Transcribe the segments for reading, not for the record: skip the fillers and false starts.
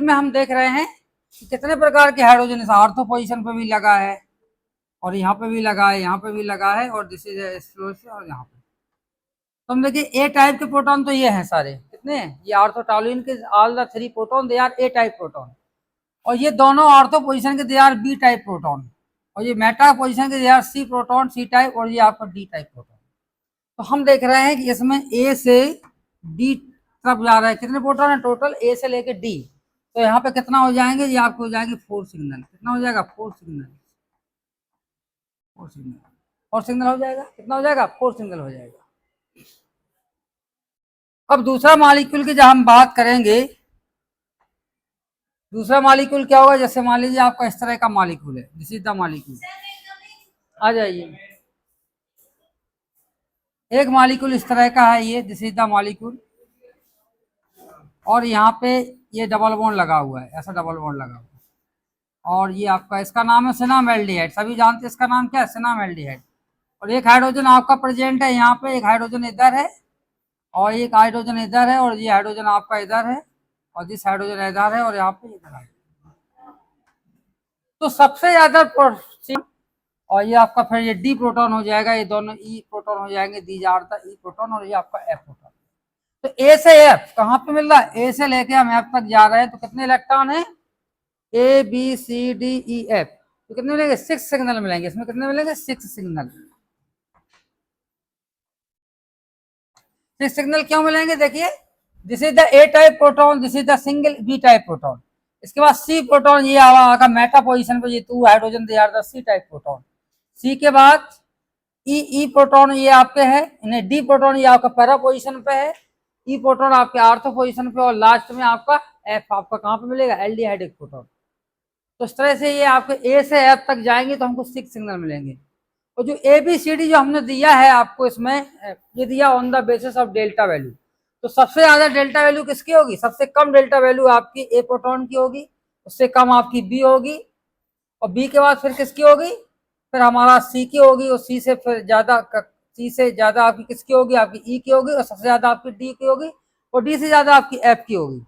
में हम देख रहे हैं कि कितने प्रकार के हाइड्रोजन इस ऑर्थो पोजीशन पे भी लगा है और यहाँ पे भी लगा है, यहाँ पे भी लगा है और दिस इज और यहाँ पे। तो हम देखिए ए टाइप के प्रोटॉन तो ये हैं सारे, कितने हैं ये ऑर्थोटॉलुइन के all the 3 proton they are A type proton, और ये दोनों ऑर्थो पोजीशन के they are B type proton, और ये मेटा पोजीशन के they are C proton C type, और ये आपका डी टाइप प्रोटॉन। तो हम देख रहे हैं कि इसमें ए से डी तरफ जा रहा है, कितने प्रोटॉन है टोटल ए से लेके डी, तो यहाँ पे कितना हो जाएंगे, ये आपको हो जाएंगे 4 सिग्नल, कितना हो जाएगा 4 सिग्नल, 4 सिग्नल, 4 सिग्नल हो जाएगा, कितना हो जाएगा 4 सिग्नल हो जाएगा। अब दूसरा मॉलिक्यूल की जब हम बात करेंगे, दूसरा मॉलिक्यूल क्या होगा, जैसे मान लीजिए आपका इस तरह का मॉलिक्यूल है, दिस इज द मॉलिक्यूल, आ जाइए, एक मॉलिक्यूल इस तरह का है ये, दिस इज द मॉलिक्यूल, और यहाँ पे ये डबल बॉन्ड लगा हुआ है, ऐसा डबल बॉन्ड लगा हुआ है, और ये आपका इसका नाम है सिनामेल्डिहाइड, सभी जानते हैं इसका नाम क्या है सिनामेल्डिहाइड, और एक हाइड्रोजन आपका प्रेजेंट है यहाँ पे, एक हाइड्रोजन इधर है और एक हाइड्रोजन इधर है, और ये हाइड्रोजन आपका इधर है और जिस हाइड्रोजन इधर है और यहाँ पे इधर है। तो सबसे ज्यादा और ये आपका फिर ये डी प्रोटॉन हो जाएगा, ये दोनों ई प्रोटॉन हो जाएंगे, these are the E proton, और ये आपका एफ प्रोटॉन। तो ए से एफ कहाँ पे मिल रहा है, ए से लेके हम एफ तक जा रहे हैं, तो कितने इलेक्ट्रॉन है A B C D E F, तो कितने मिलेंगे 6 सिग्नल मिलेंगे, इसमें कितने मिलेंगे 6 सिग्नल। 6 सिग्नल क्यों मिलेंगे, देखिए this is the A type proton, this is the single B type proton, इसके बाद सी प्रोटॉन ये आगा मेटा पोजीशन पे, ये 2 hydrogen they are the C type proton, C के बाद ई प्रोटॉन ये आपके है, इन्हें डी प्रोटॉन ये आपका पैरा पोजीशन पे है, ई प्रोटॉन आपके आर्थो पोजीशन पे, और लास्ट में आपका एफ आपका कहाँ पे मिलेगा एल्डिहाइडिक प्रोटॉन। तो इस तरह से ये आपके ए से एफ तक जाएंगे तो हमको 6 सिग्नल मिलेंगे, और जो ए बी सी डी जो हमने दिया है आपको इसमें, ये दिया on the basis of delta value, तो सबसे ज्यादा डेल्टा वैल्यू किसकी होगी, सबसे कम डेल्टा वैल्यू आपकी ए प्रोटॉन की होगी, उससे कम आपकी बी होगी, और बी के बाद फिर किसकी होगी, फिर हमारा सी की होगी, और सी से फिर ज्यादा, सी से ज्यादा आपकी किसकी होगी, आपकी ई की होगी, और सबसे ज्यादा आपकी डी की होगी, और डी से ज्यादा आपकी एफ की होगी।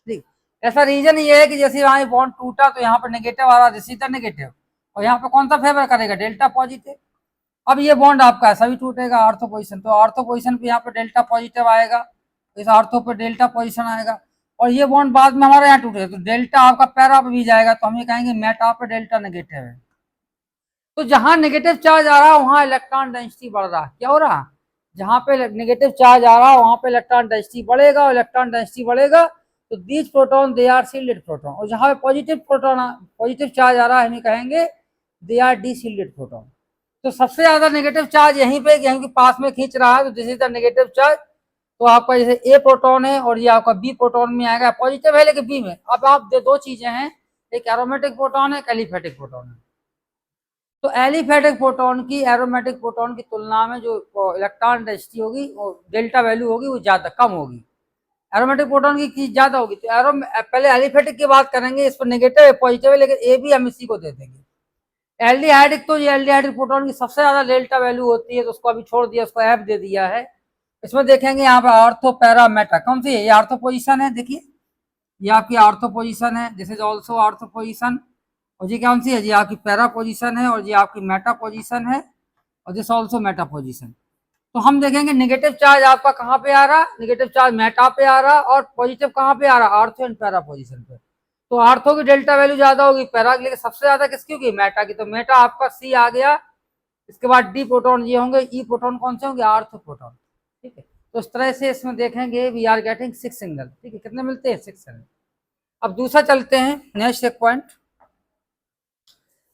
ठीक, ऐसा रीजन ये है कि जैसे यहाँ बॉन्ड टूटा तो यहाँ पर नेगेटिव आ रहा, दिस इज द नेगेटिव, और यहाँ पे कौन सा फेवर करेगा डेल्टा पॉजिटिव। अब ये बॉन्ड आपका ऐसा भी टूटेगा ऑर्थो पोजीशन, तो ऑर्थो पोजीशन पे यहाँ पे डेल्टा पॉजिटिव आएगा, इस ऑर्थो पे डेल्टा पोजीशन आएगा, और ये बॉन्ड बाद में हमारे यहाँ टूटेगा तो डेल्टा आपका पैरा पे भी जाएगा, तो हम ये कहेंगे मेटा पे डेल्टा नेगेटिव है। तो जहां नेगेटिव चार्ज आ रहा है वहां इलेक्ट्रॉन डेंसिटी बढ़ रहा है, क्या हो रहा है, जहां पे नेगेटिव चार्ज आ रहा है वहां पे इलेक्ट्रॉन डेंसिटी बढ़ेगा, और इलेक्ट्रॉन डेंसिटी बढ़ेगा तो these proton they are shielded proton, और जहां पे पॉजिटिव प्रोटॉन पॉजिटिव चार्ज आ रहा है हम कहेंगे they are deshielded proton. तो सबसे ज्यादा नेगेटिव चार्ज यहीं पे यहीं के पास में खींच रहा है, तो this is the negative charge, तो आपका जैसे ए प्रोटॉन है और ये आपका बी प्रोटॉन में आएगा, पॉजिटिव है लेकिन बी में। अब आप दो चीजें हैं, एक एरोमेटिक प्रोटॉन है, एक एलिफेटिक प्रोटॉन है। तो एलिफेटिक प्रोटॉन की एरोमेटिक प्रोटॉन की तुलना में जो इलेक्ट्रॉन डेंसिटी होगी वो डेल्टा वैल्यू होगी वो ज्यादा कम होगी, एरोमेटिक प्रोटॉन की ज्यादा होगी। तो पहले एलिफेटिक की बात करेंगे, इस पर नेगेटिव है पॉजिटिव है, लेकिन ए भी हम इसी को दे देंगे। एल्डिहाइडिक, तो ये एल्डिहाइडिक प्रोटॉन की सबसे ज्यादा डेल्टा वैल्यू होती है, तो उसको अभी छोड़ दिया, उसको एफ दे दिया है। इसमें देखेंगे यहाँ पे ऑर्थो पैरा मेटा कौन सी है, ये ऑर्थो पोजीशन है, देखिए ये आपकी ऑर्थो पोजीशन है, this is also ortho position, और ये कौन सी है, ये आपकी पैरा पोजीशन है, और ये आपकी मेटा पोजीशन है, और दिस ऑल्सो मेटा पोजीशन। तो हम देखेंगे नेगेटिव चार्ज आपका कहाँ पे आ रहा, नेगेटिव चार्ज मेटा पे आ रहा, और पॉजिटिव कहाँ पे आ रहा, ऑर्थो एंड पैरा पोजीशन पे। तो ऑर्थो की डेल्टा वैल्यू ज्यादा होगी, पैरा की लेकिन सबसे ज्यादा किसकी होगी, मेटा की, तो मेटा आपका सी आ गया। इसके बाद डी प्रोटॉन ये होंगे, ई प्रोटॉन कौन से होंगे, ऑर्थो प्रोटॉन। ठीक है, तो इस तरह से इसमें देखेंगे वी आर गेटिंग 6 सिग्नल। ठीक है, कितने मिलते हैं 6 सिग्नल। अब दूसरा चलते हैं नेक्स्ट एक पॉइंट,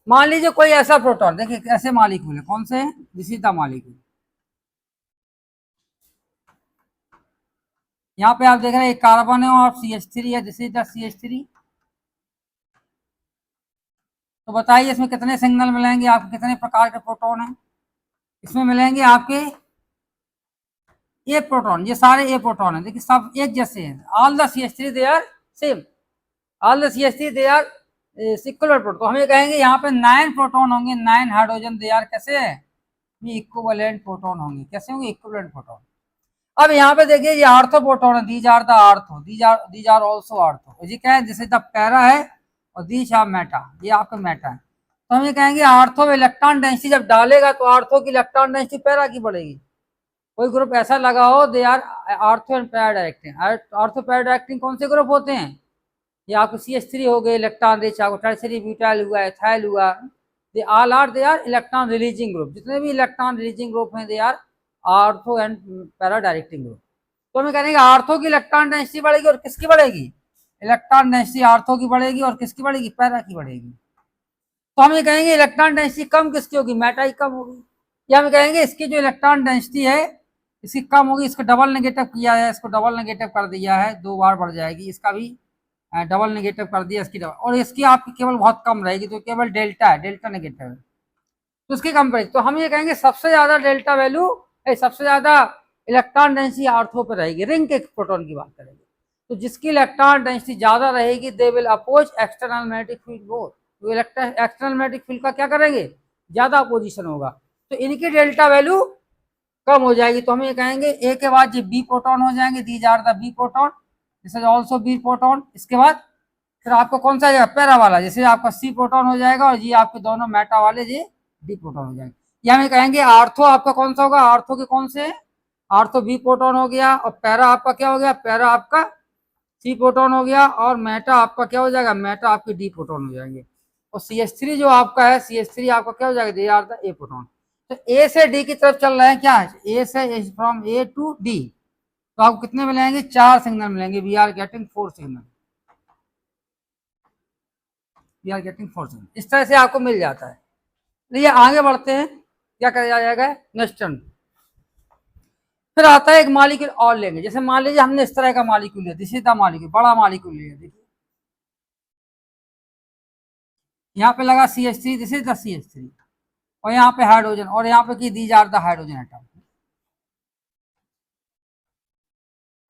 मान लीजिए कोई ऐसा प्रोटॉन, देखिए ऐसे मॉलिक्यूल है, कौन से हैं, दिस इज द मॉलिक्यूल, यहाँ पे आप देख रहे हैं एक कार्बन है और CH3 है, दिस इज द CH3। तो बताइए इसमें कितने सिग्नल मिलेंगे आपको, कितने प्रकार के प्रोटॉन हैं, इसमें मिलेंगे आपके ए प्रोटॉन, ये सारे ए प्रोटॉन है, देखिए सब एक जैसे हैं, all the CH3 they are same, all the CH3 they are equivalent proton. तो हम ये कहेंगे यहाँ पे 9 प्रोटॉन होंगे, 9 हाइड्रोजन दे आर कैसे है, ये इक्विवेलेंट प्रोटॉन होंगे, कैसे होंगे इक्विवेलेंट प्रोटॉन। अब यहाँ पे देखिए ये आर्थो प्रोटॉन है, these are the ortho, these are also ortho. ये क्या है, जैसे द पैरा है और दीज आर मेटा, ये आपका मेटा है। तो हम ये कहेंगे आर्थो में इलेक्ट्रॉन डेंसिटी जब डालेगा तो आर्थो की इलेक्ट्रॉन डेंसिटी पैरा की बढ़ेगी। कोई ग्रुप ऐसा लगा हो they are ortho and para directing. Ortho para directing कौन से ग्रुप होते हैं, ये आपको CH3 हो गए इलेक्ट्रॉन रिच, आपको टर्शियरी ब्यूटाइल हुआ, एथाइल हुआ, they all are they are electron releasing group. जितने भी इलेक्ट्रॉन रिलीजिंग ग्रुप हैं they are ortho and para directing group. तो हमें कहेंगे आर्थो की इलेक्ट्रॉन डेंसिटी बढ़ेगी और किसकी बढ़ेगी, इलेक्ट्रॉन डेंसिटी आर्थो की बढ़ेगी और किसकी बढ़ेगी, पैरा की बढ़ेगी। तो हम ये कहेंगे इलेक्ट्रॉन डेंसिटी कम किसकी होगी, मेटा की कम होगी। या हम कहेंगे इसकी जो इलेक्ट्रॉन डेंसिटी है इसकी कम होगी, इसको डबल नेगेटिव किया है, इसको डबल नेगेटिव कर दिया है, 2 बार बढ़ जाएगी, इसका भी डबल नेगेटिव कर दिया इसकी डबल, और इसकी आपकी केवल बहुत कम रहेगी, तो केवल डेल्टा है, डेल्टा नेगेटिव है, तो उसकी कम पड़ेगी। तो हम ये कहेंगे सबसे ज्यादा डेल्टा वैल्यू, सबसे ज्यादा इलेक्ट्रॉन डेंसिटी आर्थो पर रहेगी, रिंग के प्रोटॉन की बात करेंगे। तो जिसकी इलेक्ट्रॉन डेंसिटी ज्यादा रहेगी they will oppose external magnetic field more, तो एक्सटर्नल मैग्नेटिक फील्ड का क्या करेंगे, ज्यादा अपोजिशन होगा, तो इनकी डेल्टा वैल्यू कम हो जाएगी। तो हम ये कहेंगे ए के बाद ये बी प्रोटॉन हो जाएंगे, these are the B proton, this is also B proton. इसके बाद फिर आपको कौन सा आ जाएगा, पैरा वाला, जैसे आपका सी प्रोटॉन हो जाएगा और ये आपके दोनों मेटा वाले ये डी प्रोटॉन हो जाएंगे। या हम कहेंगे आर्थो आपका कौन सा होगा, आर्थो के कौन से, आर्थो बी प्रोटॉन हो गया, और पैरा आपका क्या हो गया, पैरा आपका सी प्रोटॉन हो गया, और मेटा आपका क्या हो जाएगा, मेटा आपके डी प्रोटॉन हो जाएंगे। और CH3 जो आपका है, CH3 आपका क्या हो जाएगा, they are the A proton. तो ए से डी की तरफ चल रहे हैं, क्या है, ए से फ्रॉम ए टू डी, तो आपको कितने मिलेंगे, 4 सिग्नल मिलेंगे, we are getting 4 signal, we are getting 4 signal, इस तरह से आपको मिल जाता है। ये आगे बढ़ते हैं, क्या किया जाएगा, नेक्स्ट टर्न। फिर आता है एक मॉलिक्यूल और लेंगे, जैसे मान लीजिए हमने इस तरह का मॉलिक्यूल लिया, दिस इज द मॉलिक्यूल, बड़ा मॉलिक्यूल लिया, देखिए यहाँ पे लगा CH3, this is the CH3, और यहाँ पे हाइड्रोजन, और यहाँ पे की these are the hydrogen atom.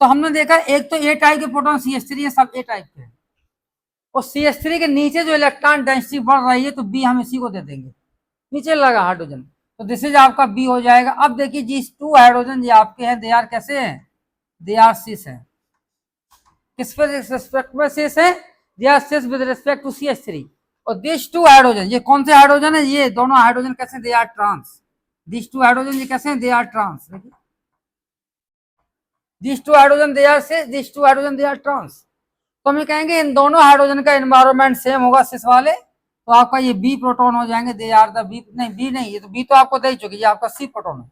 तो हमने देखा एक तो ए टाइप के प्रोटॉन CH3 है, सब ए टाइप के हैं, और CH3 के नीचे जो इलेक्ट्रॉन डेंसिटी बढ़ रही है तो बी हम इसी को दे देंगे, नीचे लगा हाइड्रोजन, तो दिस इज आपका बी हो जाएगा। अब देखिए जी 2 हाइड्रोजन ये आपके हैं, दे आर कैसे हैं, दे आर सिस है, किस पे रिस्पेक्ट में सिस है, they are cis with respect to CH3। और दिस 2 हाइड्रोजन, ये कौन से हाइड्रोजन है, ये दोनों हाइड्रोजन कैसे, they are trans, this 2 hydrogen ये कैसे हैं, दे आर ट्रांस, देखिए this 2 hydrogen they are cis, this 2 hydrogen they are trans. तो हम कहेंगे इन दोनों हाइड्रोजन का एनवायरनमेंट सेम होगा सिस वाले, तो आपका ये बी प्रोटॉन हो जाएंगे, दे आर द बी, नहीं बी नहीं, ये तो बी तो आपको दे चुकी है, आपका सी प्रोटॉन है,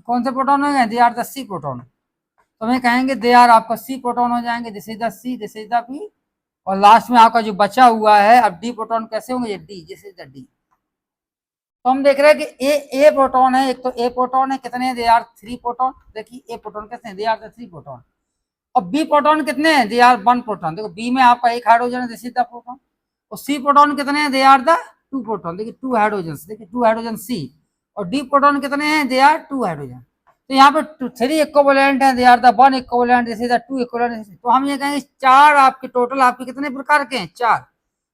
कौन से प्रोटॉन हो गए, they are the C proton. तो हमें कहेंगे दे आर आपका सी प्रोटॉन हो जाएंगे, this is the C, this is the B, और लास्ट में आपका जो बचा हुआ है, अब डी प्रोटॉन कैसे होंगे, ये D, this is the D. तो हम देख रहे हैं कि ए प्रोटॉन है, एक तो ए प्रोटॉन है, कितने, दे आर 3 प्रोटॉन, देखिए ए प्रोटॉन कैसे हैं, दे आर द 3 प्रोटॉन। और बी प्रोटॉन कितने हैं, दे आर 1 प्रोटॉन, देखो बी में आपका एक हाइड्रोजन है, दिस इज द प्रोटॉन। और सी प्रोटॉन कितने हैं, दे आर द 2 प्रोटॉन, देखिए 2 हाइड्रोजन, देखिए 2 हाइड्रोजन सी। और डी प्रोटॉन कितने हैं, दे आर 2 हाइड्रोजन। तो यहाँ पे 3 इक्विवेलेंट है, they are the 1 equivalent, this is the 2 equivalent. तो हम ये कहेंगे 4 आपके टोटल आपके कितने प्रकार के हैं, 4,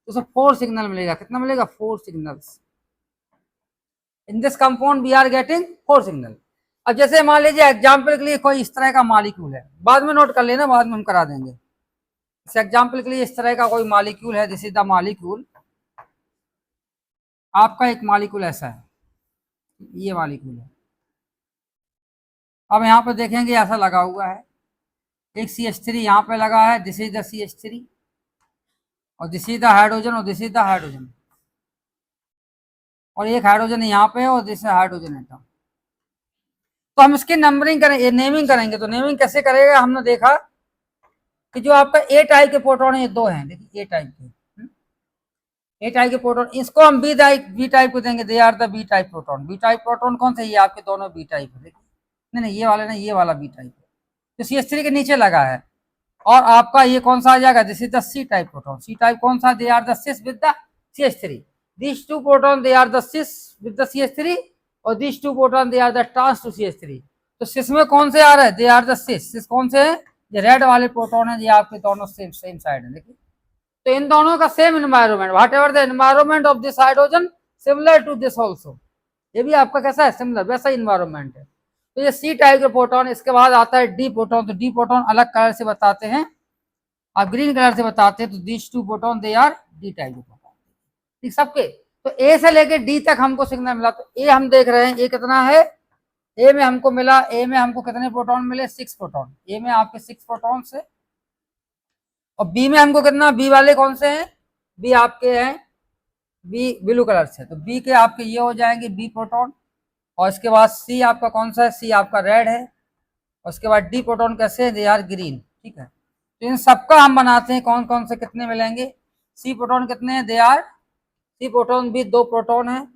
तो 4 सिग्नल मिलेगा, कितना मिलेगा, 4 signals. In this compound we are getting 4 signal. अब जैसे मान लीजिए एग्जाम्पल के लिए कोई इस तरह का मॉलिक्यूल है, बाद में नोट कर लेना, बाद में हम करा देंगे। इस एग्जाम्पल के लिए इस तरह का कोई मॉलिक्यूल है, दिस इज द मॉलिक्यूल, आपका एक मॉलिक्यूल ऐसा है, ये मॉलिक्यूल है। अब यहाँ पे देखेंगे ऐसा लगा हुआ है, एक CH3 यहाँ पे लगा है, दिस इज द CH3, और दिस इज द हाइड्रोजन, और दिस इज द हाइड्रोजन, और एक हाइड्रोजन यहाँ पे, और दिस हाइड्रोजन एटम। तो हम इसकी नंबरिंग करेंगे, नेमिंग करेंगे, तो नेमिंग कैसे करेगा, हमने देखा कि जो आपका ए टाइप के प्रोटॉन है, ये 2 हैं, देखिए ए टाइप के, ए टाइप के प्रोटॉन, इसको हम बी टाइप को देंगे, they are the B type proton. B type proton कौन से, ये आपके दोनों बी टाइप है, देखिए नहीं ये वाला नहीं, ये वाला बी टाइप है, तो CH3 के नीचे लगा है। और आपका ये कौन सा आ जाएगा, this is the C type proton, C type कौन सा, they are the cis with the CH3, this 2 proton they are the cis with the CH3, और this 2 proton they are the trans to CH3। तो सिस में कौन से आ रहा है, they are the सिस कौन से है, ये रेड वाले प्रोटॉन है, ये आपके दोनों सेम साइड है, देखिए। तो इन दोनों का same environment, whatever the environment of this hydrogen similar to this also, ये भी आपका कैसा है, सिमिलर, वैसा एनवायरनमेंट है। तो ये सी टाइप के प्रोटॉन। इसके बाद आता है डी प्रोटॉन। तो डी प्रोटॉन अलग कलर से बताते हैं, आप ग्रीन कलर से बताते हैं। तो this two proton they are D type के प्रोटॉन। ठीक सबके। तो ए से लेके डी तक हमको सिग्नल मिला। तो ए हम देख रहे हैं, ए कितना है, ए में हमको मिला, ए में हमको कितने प्रोटॉन मिले, 6 प्रोटॉन। ए में आपके 6 प्रोटॉन से। और बी में हमको कितना, बी वाले कौन से हैं, बी आपके हैं, बी ब्लू कलर से। तो बी के आपके ये हो जाएंगे बी प्रोटॉन। और इसके बाद सी आपका कौन सा है, सी आपका रेड है। और उसके बाद डी प्रोटॉन कैसे, दे आर ग्रीन। ठीक है। तो इन सबका हम बनाते हैं कौन कौन से कितने मिलेंगे। सी प्रोटॉन कितने हैं, दे आर, सी प्रोटॉन भी 2 प्रोटॉन है।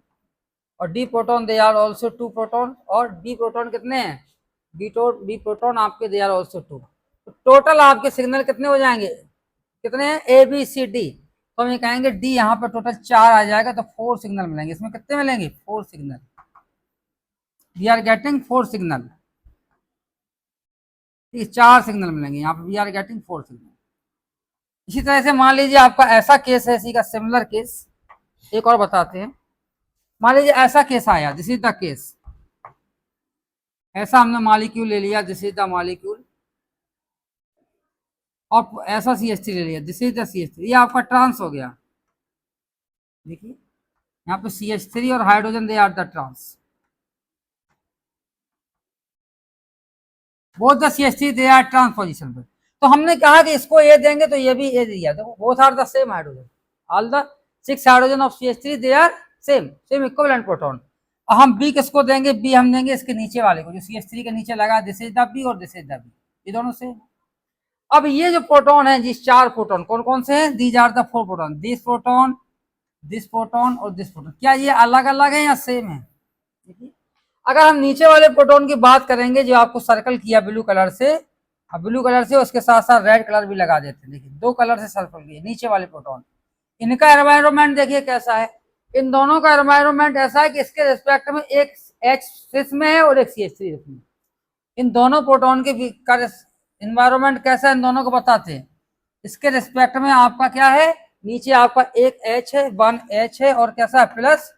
और D proton they are also 2 proton. और बी प्रोटॉन कितने हैं, बी प्रोटॉन आपके दे आर ऑल्सो 2। तो टोटल आपके सिग्नल कितने हो जाएंगे, कितने हैं, ए बी सी डी। तो हम ये कहेंगे डी यहाँ पर टोटल 4 आ जाएगा। तो 4 सिग्नल मिलेंगे। इसमें कितने मिलेंगे, 4 signal. We are getting 4 signal. 4 signal मिलेंगे यहाँ पर, वी आर गेटिंग 4 सिग्नल। इसी तरह से मान लीजिए आपका ऐसा केस है, इसी का सिमिलर केस एक और बताते हैं। मान लीजिए ऐसा केस आया, दिस इज द केस। ऐसा हमने मॉलिक्यूल ले लिया, दिस इज द मॉलिक्यूल। और ऐसा CH3 ले लिया, दिस इज द CH3। ये आपका ट्रांस हो गया। देखिए यहाँ पे CH3 और hydrogen they are the trans. Both the CH3 they are trans position पे। तो हमने कहा कि इसको ए देंगे तो ये भी ए दिया। देखो both are the same hydrogen, all the 6 hydrogen of CH3 they are same equivalent proton. हम बी किसको देंगे, बी हम देंगे इसके नीचे वाले को, जो CH3 के नीचे लगा, दिस इज द बी और दिस इज द बी, ये दोनों सेम। अब ये जो प्रोटॉन है, जिस 4 प्रोटॉन कौन कौन से हैं, these are the 4 proton, this proton, this proton और दिस प्रोटॉन। क्या ये अलग अलग है या सेम है, देखिए। अगर हम नीचे वाले प्रोटॉन की बात करेंगे, जो आपको सर्कल किया ब्लू कलर से, अब ब्लू कलर से उसके साथ साथ रेड कलर भी लगा देते हैं। देखिए 2 कलर से सर्कल किए नीचे वाले प्रोटॉन। इनका एनवायरमेंट देखिए कैसा है। इन दोनों का एनवायरमेंट ऐसा है कि इसके रिस्पेक्ट में एक H सिस में है और एक CH3 में। इन दोनों प्रोटॉन के एनवायरमेंट कैसा है, इन दोनों को बताते हैं। इसके रिस्पेक्ट में आपका क्या है, नीचे आपका एक H है, 1 H है, और कैसा है प्लस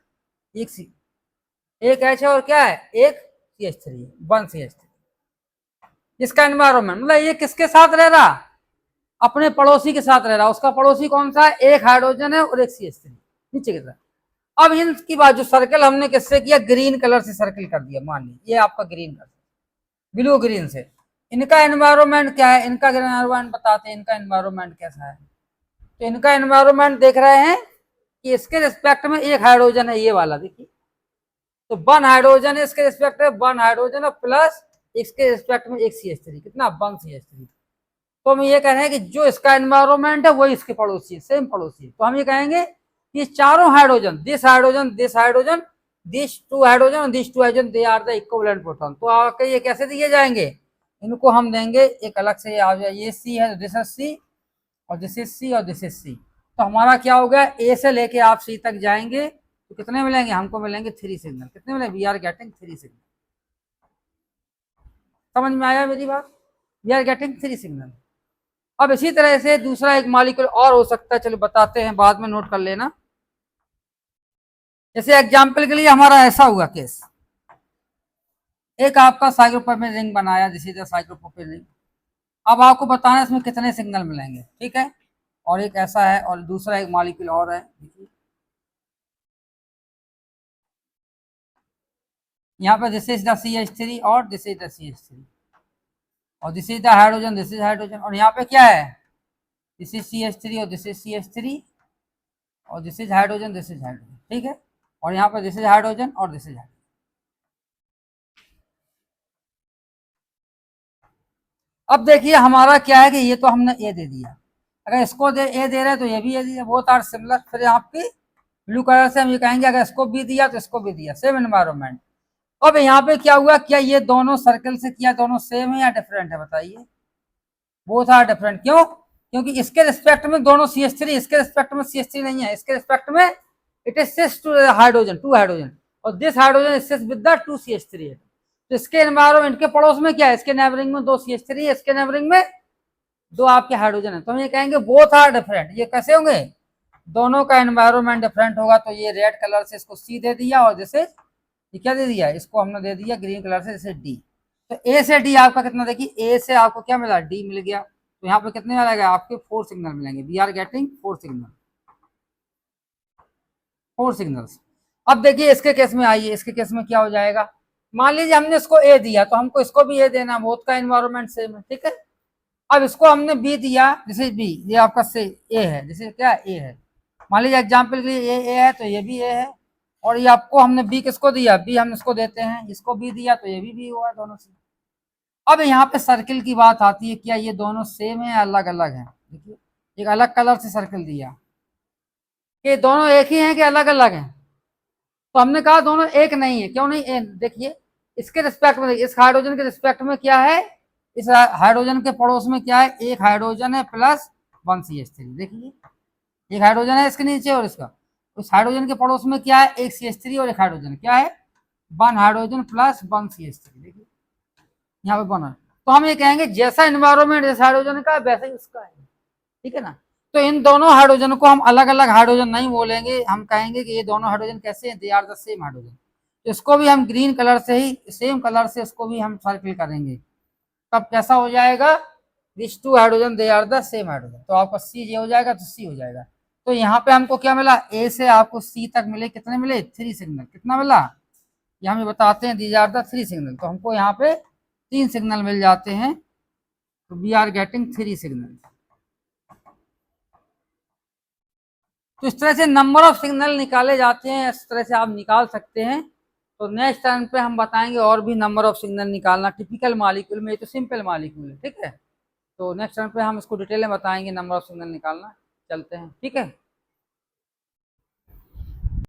एक H है, और क्या है, एक CH3, 1 CH3। इसका एनवायरमेंट मतलब ये किसके साथ रह रहा, अपने पड़ोसी के साथ रह रहा। उसका पड़ोसी कौन सा है, एक हाइड्रोजन है और एक CH3 नीचे की तरफ। अब इनकी बात जो सर्कल हमने किससे किया, ग्रीन कलर से सर्कल कर दिया। मान लीजिए ये आपका ग्रीन कलर, ब्लू ग्रीन से। इनका एनवायरमेंट क्या है, इनका एनवायरमेंट बताते हैं, इनका एनवायरमेंट कैसा है। तो इनका एनवायरमेंट देख रहे हैं कि इसके रिस्पेक्ट में एक हाइड्रोजन है, ये वाला देखिए। तो 1 हाइड्रोजन है इसके रिस्पेक्ट में, 1 हाइड्रोजन है प्लस इसके रिस्पेक्ट में एक CH3, कितना, 1 CH3। तो हम ये कह रहे हैं कि जो इसका एनवायरमेंट है वही इसके पड़ोसी है, सेम पड़ोसी है। तो हम ये कहेंगे कि चारों hydrogen, this hydrogen, this hydrogen, this 2 hydrogen और this 2 hydrogen, they are the equivalent proton. तो आपके ये कैसे दिए जाएंगे, इनको हम देंगे एक अलग से, आ जाए ये C है, दिस इज C और दिस इज C और दिस इज C। तो हमारा क्या हो गया, ए से लेके आप C तक जाएंगे तो कितने मिलेंगे, हमको मिलेंगे 3 सिग्नल। कितने मिलेंगे, वी आर गेटिंग 3 सिग्नल। समझ में आया मेरी बात, वी आर गेटिंग 3 सिग्नल। अब इसी तरह से दूसरा एक मॉलिक्यूल और हो सकता है, चलो बताते हैं, बाद में नोट कर लेना। जैसे एग्जाम्पल के लिए हमारा ऐसा हुआ केस, एक आपका साइक्लोप्रोपेन रिंग बनाया, this is the cyclopropane ring. अब आपको बताना है इसमें कितने सिग्नल मिलेंगे, ठीक है। और एक ऐसा है, और दूसरा एक मॉलिक्यूल और है, देखिए यहाँ पे दिस इज द CH3 और दिस इज द CH3 और this is the hydrogen, this is hydrogen. और यहाँ पे क्या है, दिस इज CH3 और दिस इज CH3 और this is hydrogen, this is hydrogen, ठीक है। और यहाँ पे दिस इज हाइड्रोजन और दिस इज हाइड्रोजन। अब देखिए हमारा क्या है कि ये तो हमने ए दे दिया, अगर इसको ए दे रहे हैं तो ये भी ए दिया, बोथ आर सिमिलर। फिर आपकी ब्लू कलर से हम ये कहेंगे अगर इसको भी दिया तो इसको भी दिया, सेम एनवायरमेंट। अब यहाँ पे क्या हुआ, क्या ये दोनों सर्कल से किया दोनों सेम है या डिफरेंट है, बताइए। बोथ आर डिफरेंट, क्यों, क्योंकि इसके रिस्पेक्ट में दोनों CH3, इसके रिस्पेक्ट में CH3 नहीं है, इसके रिस्पेक्ट में it is cis to hydrogen, 2 hydrogen, और this hydrogen is cis with the 2 CH3 है। तो इसके एनवायरमेंट के पड़ोस में क्या है, इसके नेबरिंग में 2 CH3 है, इसके नेबरिंग में 2 आपके हाइड्रोजन है। तो हम ये कहेंगे बोथ आर डिफरेंट। ये कैसे होंगे, दोनों का एनवायरमेंट डिफरेंट होगा। तो ये रेड कलर से इसको C दे दिया, और जैसे ये क्या दे दिया, इसको हमने दे दिया ग्रीन कलर से जैसे D। तो ए से डी आपका कितना, देखिए ए से आपको क्या मिला, डी मिल गया, तो यहाँ पे कितने मिलेगा आपके 4 सिग्नल मिलेंगे, we are getting 4 signal, 4 signals. अब देखिए इसके केस में आइए, इसके केस में क्या हो जाएगा, मान लीजिए हमने इसको ए दिया तो हमको इसको भी ए देना, बोथ का एनवायरमेंट सेम है, ठीक है। अब इसको हमने बी दिया, जैसे बी, ये आपका से ए है, जैसे क्या ए है, मान लीजिए एग्जाम्पल के लिए ए है तो ये भी ए है, और ये आपको हमने बी किसको दिया, बी हम इसको देते हैं, इसको बी दिया तो ये भी बी हुआ दोनों से। अब यहाँ पे सर्किल की बात आती है, क्या ये दोनों सेम है, अलग अलग है, देखिए एक अलग कलर से सर्किल दिया, ये दोनों एक ही हैं कि अलग अलग हैं, तो हमने कहा दोनों एक नहीं है, क्यों नहीं, देखिए इसके रिस्पेक्ट में, इस हाइड्रोजन के रिस्पेक्ट में क्या है, इस हाइड्रोजन के पड़ोस में क्या है, एक हाइड्रोजन है प्लस 1 CH3, देखिए एक हाइड्रोजन है इसके नीचे और इसका, उस हाइड्रोजन के पड़ोस में क्या है, एक CH3 और एक हाइड्रोजन, क्या है 1 हाइड्रोजन प्लस 1 CH3, देखिए यहाँ पे बना। तो हम ये कहेंगे जैसा एनवायरमेंट इस हाइड्रोजन का वैसा ही उसका है, ठीक है ना। तो इन दोनों हाइड्रोजन को हम अलग अलग हाइड्रोजन नहीं बोलेंगे, हम कहेंगे कि ये दोनों हाइड्रोजन कैसे हैं, they are the same hydrogen. तो इसको भी हम ग्रीन कलर से ही, सेम कलर से इसको भी हम सर्किल करेंगे, तब कैसा हो जाएगा, this two hydrogen they are the same hydrogen, तो आपका सी ये हो जाएगा तो सी हो जाएगा। तो यहाँ पे हमको क्या मिला, ए से आपको सी तक मिले, कितने मिले 3 सिग्नल, कितना मिला, ये हमें बताते हैं, दीज आर द 3 सिग्नल, तो हमको यहाँ पे 3 सिग्नल मिल जाते हैं, तो वी आर गेटिंग 3 सिग्नल। तो इस तरह से नंबर ऑफ सिग्नल निकाले जाते हैं, इस तरह से आप निकाल सकते हैं। तो नेक्स्ट टाइम पे हम बताएंगे और भी नंबर ऑफ सिग्नल निकालना टिपिकल मॉलिक्यूल में, ये तो सिंपल मॉलिक्यूल है, ठीक है। तो नेक्स्ट टाइम पे हम इसको डिटेल में बताएंगे नंबर ऑफ सिग्नल निकालना, चलते हैं, ठीक है।